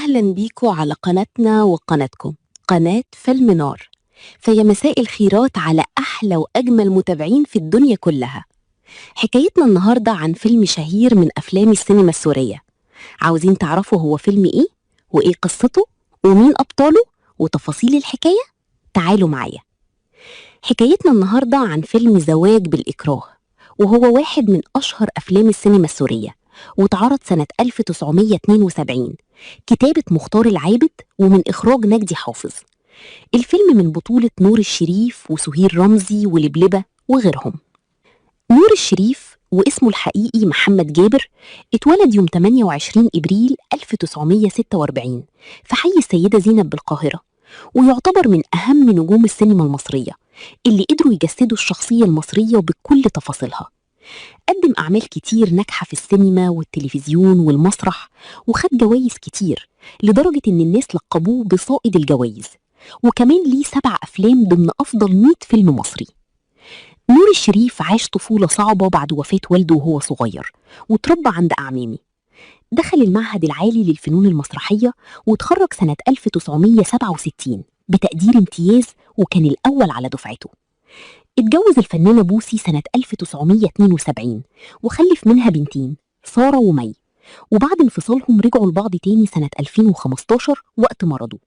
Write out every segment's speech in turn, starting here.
أهلا بيكم على قناتنا وقناتكم قناة فيلم نار. فيا مساء الخيرات على أحلى وأجمل متابعين في الدنيا كلها. حكايتنا النهاردة عن فيلم شهير من أفلام السينما السورية. عاوزين تعرفوا هو فيلم إيه؟ وإيه قصته؟ ومين أبطاله؟ وتفاصيل الحكاية؟ تعالوا معايا. حكايتنا النهاردة عن فيلم زواج بالإكراه، وهو واحد من أشهر أفلام السينما السورية، واتعرض سنة 1972. كتابة مختار العابد ومن إخراج نجدي حافظ. الفيلم من بطولة نور الشريف وسهير رمزي ولبلبة وغيرهم. نور الشريف واسمه الحقيقي محمد جابر اتولد يوم 28 إبريل 1946 في حي السيدة زينب بالقاهرة، ويعتبر من أهم نجوم السينما المصرية اللي قدروا يجسدوا الشخصية المصرية بكل تفاصيلها. قدم أعمال كتير ناجحة في السينما والتلفزيون والمسرح، وخد جوائز كتير لدرجة إن الناس لقبوه بصائد الجوائز، وكمان ليه 7 أفلام ضمن أفضل 100 فيلم مصري. نور الشريف عاش طفولة صعبة بعد وفاة والده وهو صغير، وتربى عند أعمامي. دخل المعهد العالي للفنون المسرحية وتخرج سنة 1967 بتقدير امتياز، وكان الأول على دفعته. اتجوز الفنانة بوسي سنة 1972 وخلف منها بنتين سارة ومي، وبعد انفصالهم رجعوا لبعض تاني سنة 2015 وقت مرضه،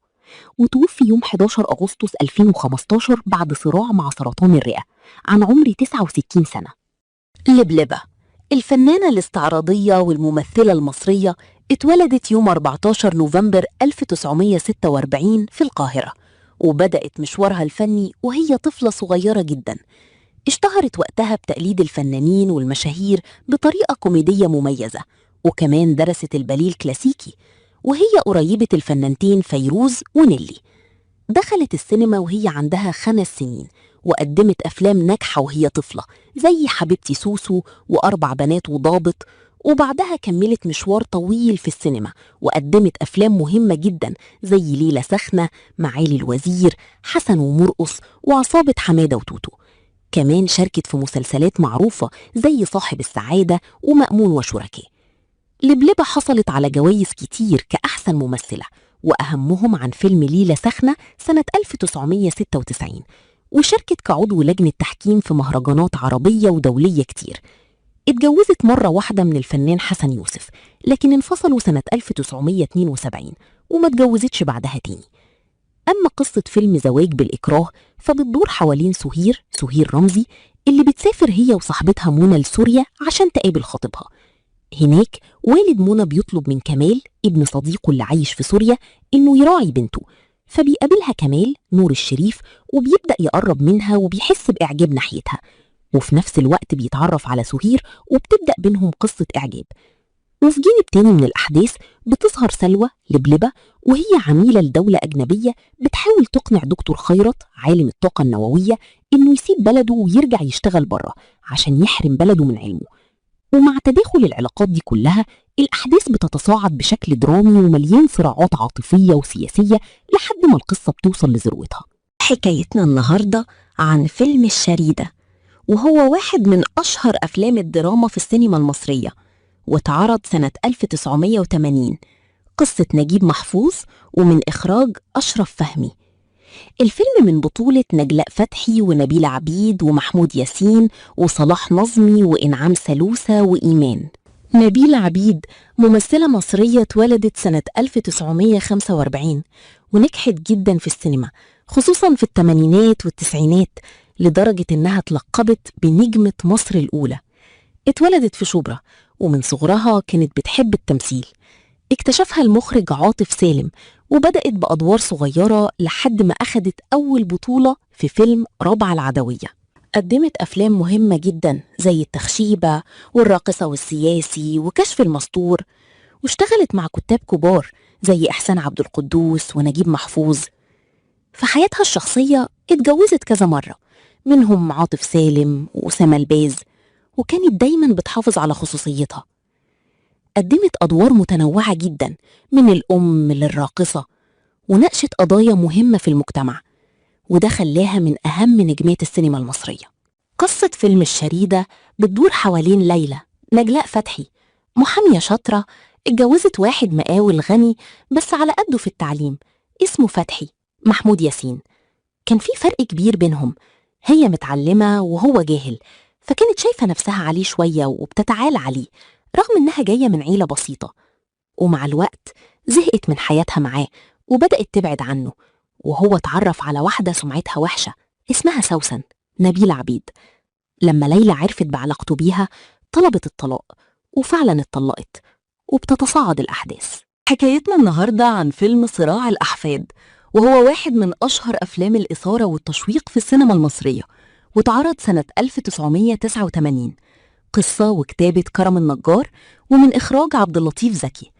وتوفي يوم 11 أغسطس 2015 بعد صراع مع سرطان الرئة عن عمر 69 سنة. لبلبة الفنانة الاستعراضية والممثلة المصرية اتولدت يوم 14 نوفمبر 1946 في القاهرة، وبدأت مشوارها الفني وهي طفلة صغيرة جدا. اشتهرت وقتها بتقليد الفنانين والمشاهير بطريقة كوميدية مميزة، وكمان درست الباليه الكلاسيكي، وهي قريبة الفنانتين فيروز ونيلي. دخلت السينما وهي عندها 5 سنين، وقدمت أفلام ناجحة وهي طفلة زي حبيبتي سوسو و4 بنات وضابط، وبعدها كملت مشوار طويل في السينما وقدمت أفلام مهمة جدا زي ليلة سخنة، معالي الوزير، حسن ومرقص، وعصابة حمادة وتوتو. كمان شاركت في مسلسلات معروفة زي صاحب السعادة ومأمون وشركاه. لبلبة حصلت على جوائز كتير كأحسن ممثلة، وأهمهم عن فيلم ليلة سخنة سنة 1996، وشاركت كعضو لجنة تحكيم في مهرجانات عربية ودولية كتير. اتجوزت مرة واحدة من الفنان حسن يوسف، لكن انفصلوا سنة 1972 وما اتجوزتش بعدها تاني. أما قصة فيلم زواج بالإكراه فبتدور حوالين سهير رمزي اللي بتسافر هي وصاحبتها منى لسوريا عشان تقابل خطيبها. هناك والد منى بيطلب من كمال ابن صديقه اللي عايش في سوريا إنه يراعي بنته، فبيقابلها كمال نور الشريف وبيبدأ يقرب منها وبيحس بإعجاب ناحيتها، وفي نفس الوقت بيتعرف على سهير وبتبدأ بينهم قصة إعجاب. وفي جانب تاني من الأحداث بتظهر سلوى لبلبة وهي عميلة لدولة أجنبية بتحاول تقنع دكتور خيرت عالم الطاقة النووية إنه يسيب بلده ويرجع يشتغل بره عشان يحرم بلده من علمه. ومع تداخل العلاقات دي كلها الأحداث بتتصاعد بشكل درامي ومليان صراعات عاطفية وسياسية لحد ما القصة بتوصل لذروتها. حكايتنا النهاردة عن فيلم الشريدة، وهو واحد من أشهر أفلام الدراما في السينما المصرية، واتعرض سنة 1980. قصة نجيب محفوظ ومن إخراج أشرف فهمي. الفيلم من بطولة نجلاء فتحي ونبيل عبيد ومحمود ياسين وصلاح نظمي وإنعام سلوسة وإيمان. نبيل عبيد ممثلة مصرية اتولدت سنة 1945 ونجحت جدا في السينما خصوصا في الثمانينات والتسعينات، لدرجة إنها اتلقبت بنجمة مصر الأولى. اتولدت في شبرا، ومن صغرها كانت بتحب التمثيل. اكتشفها المخرج عاطف سالم وبدأت بأدوار صغيرة لحد ما أخدت أول بطولة في فيلم رابعة العدوية. قدمت أفلام مهمة جدا زي التخشيبة والراقصة والسياسي وكشف المستور، واشتغلت مع كتاب كبار زي إحسان عبد القدوس ونجيب محفوظ. في حياتها الشخصية اتجوزت كذا مرة، منهم عاطف سالم وأسامة الباز، وكانت دايما بتحافظ على خصوصيتها. قدمت أدوار متنوعة جدا من الأم للراقصة، وناقشت قضايا مهمة في المجتمع، وده خلاها من أهم نجمات السينما المصرية. قصة فيلم الشريدة بتدور حوالين ليلى نجلاء فتحي، محامية شاطرة اتجوزت واحد مقاول غني بس على قده في التعليم، اسمه فتحي محمود ياسين. كان في فرق كبير بينهم، هي متعلمة وهو جاهل، فكانت شايفة نفسها عليه شوية وبتتعالى عليه رغم إنها جاية من عيلة بسيطة. ومع الوقت زهقت من حياتها معاه وبدأت تبعد عنه، وهو اتعرف على واحدة سمعتها وحشة اسمها سوسن نبيل عبيد. لما ليلى عرفت بعلاقته بيها طلبت الطلاق، وفعلا اتطلقت، وبتتصاعد الأحداث. حكايتنا النهاردة عن فيلم صراع الأحفاد، وهو واحد من أشهر أفلام الإثارة والتشويق في السينما المصرية، واتعرض سنة 1989. قصة وكتابة كرم النجار، ومن إخراج عبد اللطيف زكي.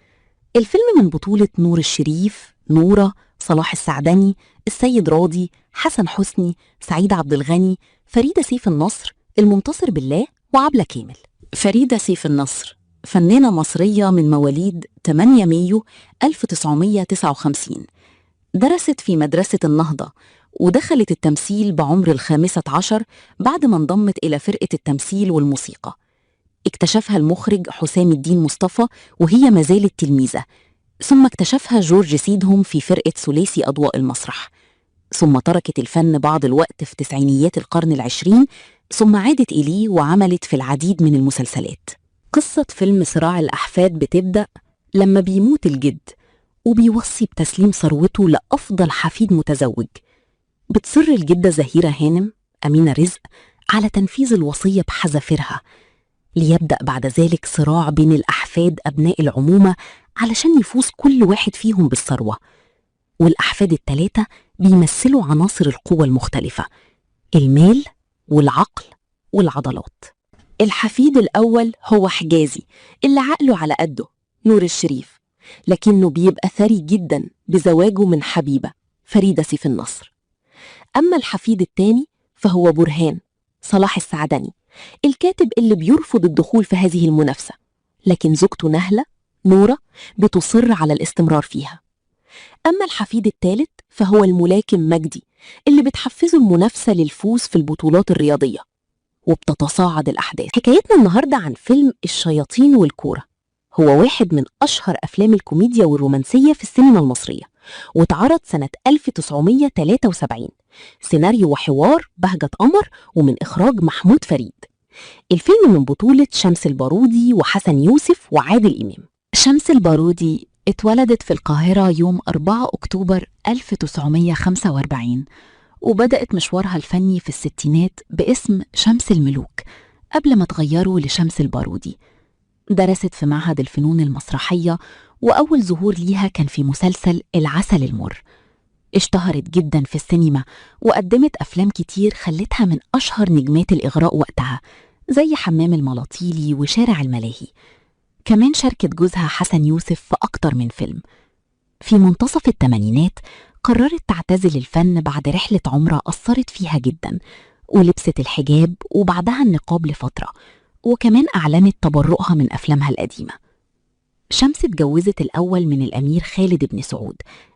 الفيلم من بطولة نور الشريف، نورة، صلاح السعدني، السيد راضي، حسن حسني، سعيد عبد الغني، فريدة سيف النصر، المنتصر بالله، وعبلة كامل. فريدة سيف النصر فنانة مصرية من مواليد 8 مايو 1959. درست في مدرسة النهضة، ودخلت التمثيل بعمر 15 بعد ما انضمت إلى فرقة التمثيل والموسيقى. اكتشفها المخرج حسام الدين مصطفى وهي ما زالت تلميذة، ثم اكتشفها جورج سيدهم في فرقة ثلاثي أضواء المسرح، ثم تركت الفن بعض الوقت في تسعينيات القرن العشرين، ثم عادت إليه وعملت في العديد من المسلسلات. قصة فيلم صراع الأحفاد بتبدأ لما بيموت الجد وبيوصي بتسليم ثروته لأفضل حفيد متزوج. بتصر الجدة زهيرة هانم أمينة رزق على تنفيذ الوصية بحذافيرها، ليبدأ بعد ذلك صراع بين الأحفاد أبناء العمومة علشان يفوز كل واحد فيهم بالثروة. والأحفاد الثلاثة بيمثلوا عناصر القوة المختلفة: المال والعقل والعضلات. الحفيد الأول هو حجازي اللي عقله على قده، نور الشريف، لكنه بيبقى ثري جدا بزواجه من حبيبة فريدة سيف النصر. أما الحفيد الثاني فهو برهان، صلاح السعدني، الكاتب اللي بيرفض الدخول في هذه المنافسة، لكن زوجته نهلة نورة بتصر على الاستمرار فيها. أما الحفيد الثالث فهو الملاكم مجدي، اللي بتحفزه المنافسة للفوز في البطولات الرياضية، وبتتصاعد الأحداث. حكايتنا النهاردة عن فيلم الشياطين والكورة. هو واحد من أشهر أفلام الكوميديا والرومانسية في السينما المصرية، واتعرض سنة 1973. سيناريو وحوار بهجة قمر، ومن إخراج محمود فريد. الفيلم من بطولة شمس البارودي وحسن يوسف وعادل إمام. شمس البارودي اتولدت في القاهرة يوم 4 أكتوبر 1945، وبدأت مشوارها الفني في الستينات باسم شمس الملوك قبل ما تغيره لشمس البارودي. درست في معهد الفنون المسرحية، وأول ظهور ليها كان في مسلسل العسل المر. اشتهرت جدا في السينما، وقدمت أفلام كتير خلتها من أشهر نجمات الإغراء وقتها، زي حمام الملاطيلي وشارع الملاهي. كمان شاركت جوزها حسن يوسف في أكتر من فيلم. في منتصف الثمانينات قررت تعتزل الفن بعد رحلة عمرة أثرت فيها جدا، ولبست الحجاب وبعدها النقاب لفترة، وكمان أعلنت تبرؤها من أفلامها القديمة. شمس اتجوزت الأول من الأمير خالد بن سعود،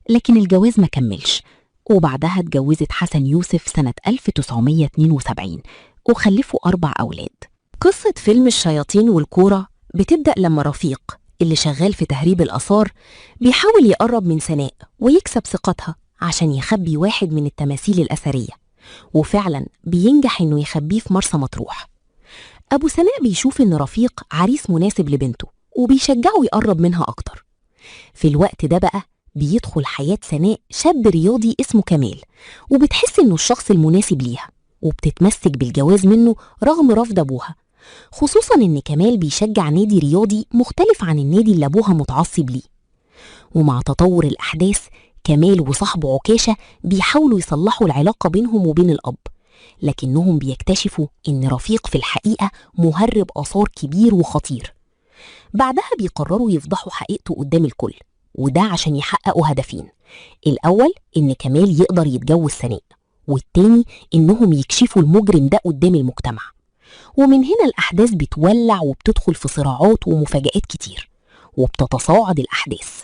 لكن الجواز ما كملش، وبعدها اتجوزت حسن يوسف سنة 1972 وخلفوا 4 أولاد. قصة فيلم الشياطين والكورة بتبدأ لما رفيق اللي شغال في تهريب الآثار بيحاول يقرب من سناء ويكسب ثقتها عشان يخبي واحد من التماثيل الأثرية، وفعلا بينجح إنه يخبيه في مرسى مطروح. أبو سناء بيشوف إن رفيق عريس مناسب لبنته وبيشجعه يقرب منها أكتر. في الوقت ده بقى بيدخل حياة سناء شاب رياضي اسمه كمال، وبتحس إنه الشخص المناسب ليها، وبتتمسك بالجواز منه رغم رفض أبوها، خصوصا إن كمال بيشجع نادي رياضي مختلف عن النادي اللي أبوها متعصب ليه. ومع تطور الأحداث كمال وصاحبه عكاشة بيحاولوا يصلحوا العلاقة بينهم وبين الأب، لكنهم بيكتشفوا إن رفيق في الحقيقة مهرب آثار كبير وخطير. بعدها بيقرروا يفضحوا حقيقته قدام الكل، وده عشان يحققوا هدفين: الأول إن كمال يقدر يتجوز سناء، والتاني إنهم يكشفوا المجرم ده قدام المجتمع. ومن هنا الأحداث بتولع وبتدخل في صراعات ومفاجآت كتير، وبتتصاعد الأحداث.